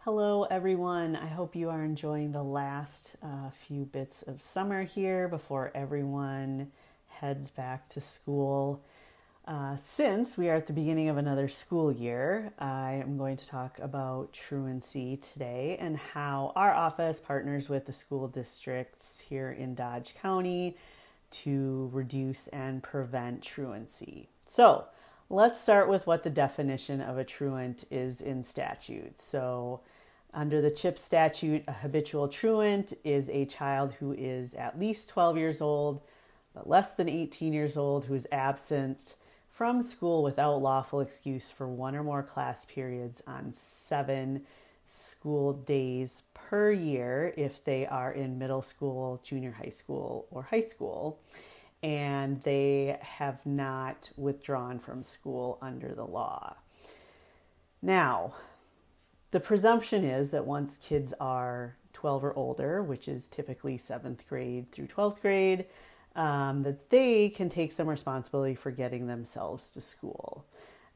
Hello, everyone. I hope you are enjoying the last few bits of summer here before everyone heads back to school. Since we are at the beginning of another school year, I am going to talk about truancy today and how our office partners with the school districts here in Dodge County to reduce and prevent truancy. So, let's start with what the definition of a truant is in statute. So, under the CHIP statute, a habitual truant is a child who is at least 12 years old, but less than 18 years old, who is absent from school without lawful excuse for one or more class periods on 7 school days per year if they are in middle school, junior high school, or high school, and they have not withdrawn from school under the law. Now, the presumption is that once kids are 12 or older, which is typically 7th grade through 12th grade, that they can take some responsibility for getting themselves to school.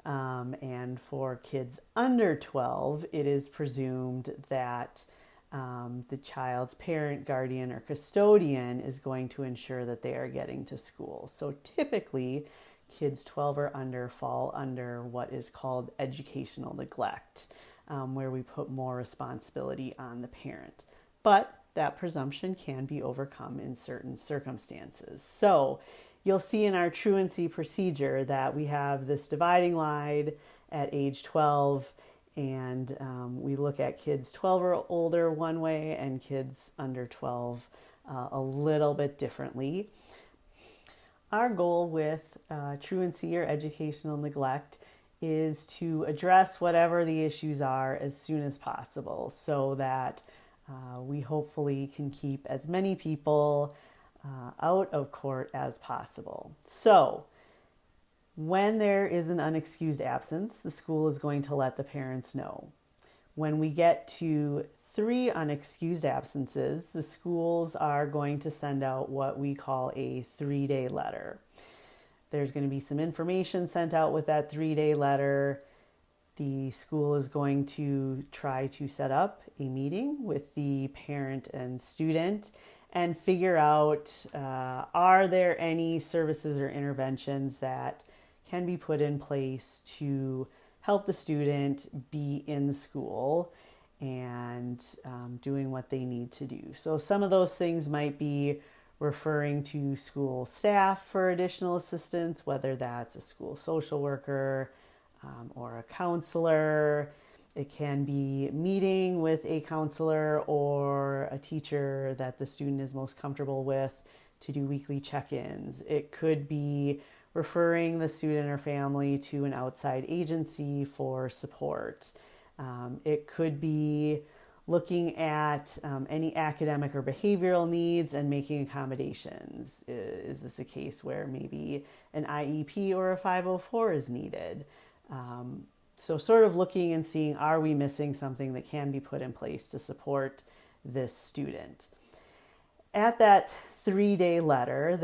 And for kids under 12, it is presumed that the child's parent, guardian, or custodian is going to ensure that they are getting to school. So typically, kids 12 or under fall under what is called educational neglect, where we put more responsibility on the parent. But that presumption can be overcome in certain circumstances. So you'll see in our truancy procedure that we have this dividing line at age 12, and we look at kids 12 or older one way and kids under 12 a little bit differently. Our goal with truancy or educational neglect is to address whatever the issues are as soon as possible so that we hopefully can keep as many people out of court as possible. So, when there is an unexcused absence, the school is going to let the parents know. When we get to 3 unexcused absences, the schools are going to send out what we call a 3-day letter. There's going to be some information sent out with that 3-day letter. The school is going to try to set up a meeting with the parent and student and figure out are there any services or interventions that can be put in place to help the student be in the school and doing what they need to do. So some of those things might be referring to school staff for additional assistance, whether that's a school social worker or a counselor. It can be meeting with a counselor or a teacher that the student is most comfortable with to do weekly check-ins. It could be referring the student or family to an outside agency for support. It could be looking at any academic or behavioral needs and making accommodations. Is this a case where maybe an IEP or a 504 is needed? So sort of looking and seeing, are we missing something that can be put in place to support this student? At that 3-day letter,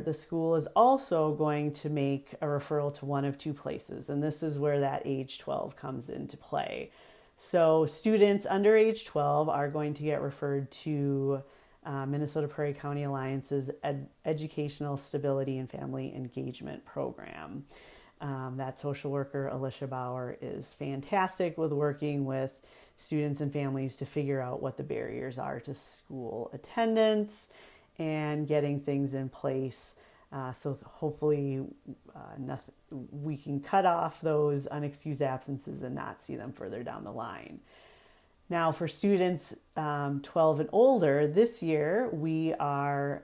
the school is also going to make a referral to one of 2 places, and this is where that age 12 comes into play. So students under age 12 are going to get referred to Minnesota Prairie County Alliance's Educational Stability and Family Engagement Program. That social worker, Alicia Bauer, is fantastic with working with students and families to figure out what the barriers are to school attendance and getting things in place. So hopefully we can cut off those unexcused absences and not see them further down the line. Now for students 12 and older, this year we are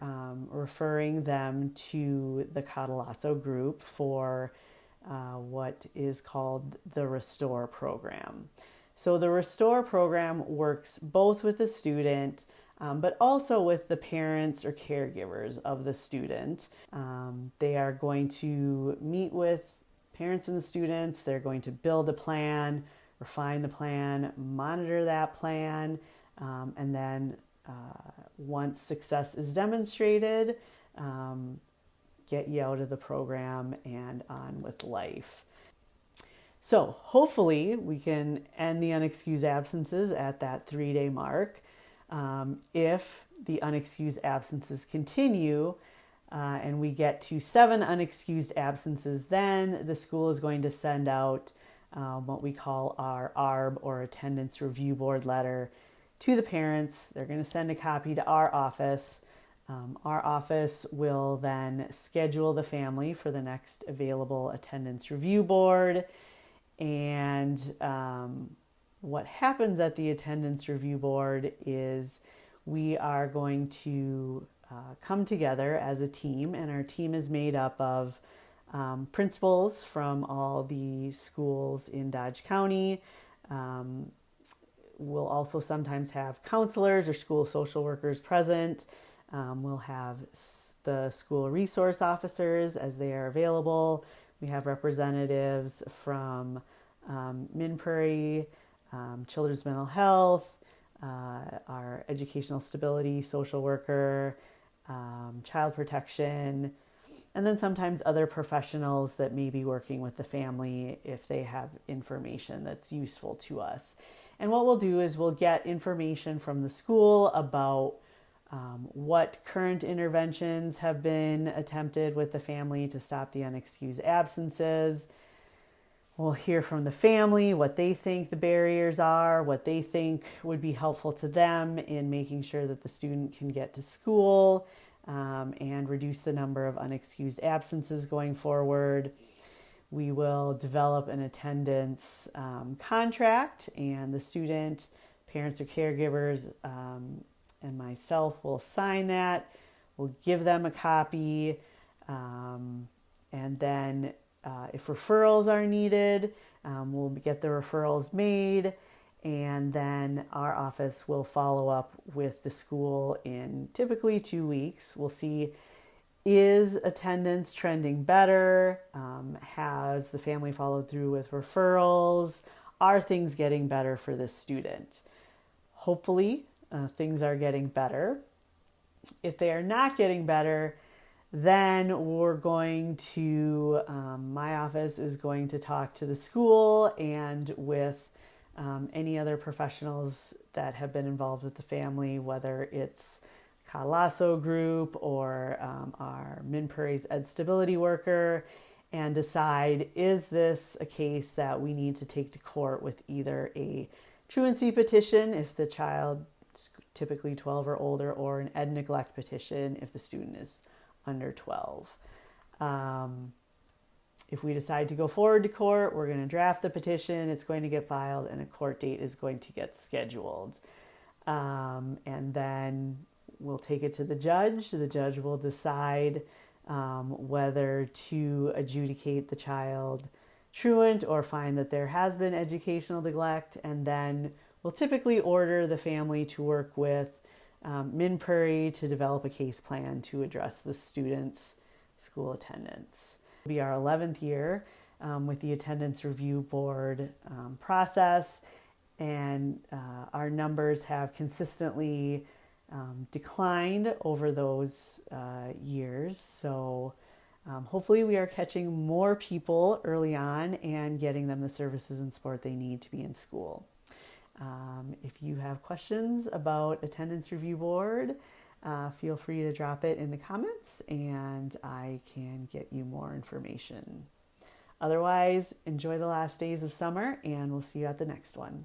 referring them to the Catalasso group for what is called the Restore program. So the Restore program works both with the student, but also with the parents or caregivers of the student. They are going to meet with parents and the students. They're going to build a plan, refine the plan, monitor that plan, and then once success is demonstrated, get you out of the program and on with life. So hopefully we can end the unexcused absences at that 3-day mark. If the unexcused absences continue and we get to 7 unexcused absences, then the school is going to send out what we call our ARB, or Attendance Review Board letter, to the parents. They're going to send a copy to our office. Our office will then schedule the family for the next available attendance review board. And what happens at the attendance review board is we are going to come together as a team, and our team is made up of principals from all the schools in Dodge County. We'll also sometimes have counselors or school social workers present. We'll have the school resource officers as they are available. We have representatives from Min Prairie, Children's Mental Health, our educational stability social worker, child protection, and then sometimes other professionals that may be working with the family if they have information that's useful to us. And what we'll do is we'll get information from the school about what current interventions have been attempted with the family to stop the unexcused absences. We'll hear from the family what they think the barriers are, what they think would be helpful to them in making sure that the student can get to school and reduce the number of unexcused absences going forward. We will develop an attendance contract, and the student, parents or caregivers, and myself will sign that. We'll give them a copy, and then if referrals are needed, we'll get the referrals made, and then our office will follow up with the school in typically 2 weeks. We'll see, is attendance trending better? Has the family followed through with referrals? Are things getting better for this student? Hopefully, things are getting better. If they are not getting better, then we're going to, my office is going to talk to the school and with any other professionals that have been involved with the family, whether it's Calasso group or our Min Prairie's Ed Stability worker, and decide, is this a case that we need to take to court with either a truancy petition if the child is typically 12 or older, or an ed neglect petition if the student is under 12. If we decide to go forward to court, we're going to draft the petition, it's going to get filed, and a court date is going to get scheduled. And then we'll take it to the judge. The judge will decide whether to adjudicate the child truant or find that there has been educational neglect, and then we'll typically order the family to work with Min Prairie to develop a case plan to address the student's school attendance. It'll be our 11th year with the attendance review board process, and our numbers have consistently declined over those years. So hopefully we are catching more people early on and getting them the services and support they need to be in school. If you have questions about attendance review board, feel free to drop it in the comments and I can get you more information. Otherwise, enjoy the last days of summer and we'll see you at the next one.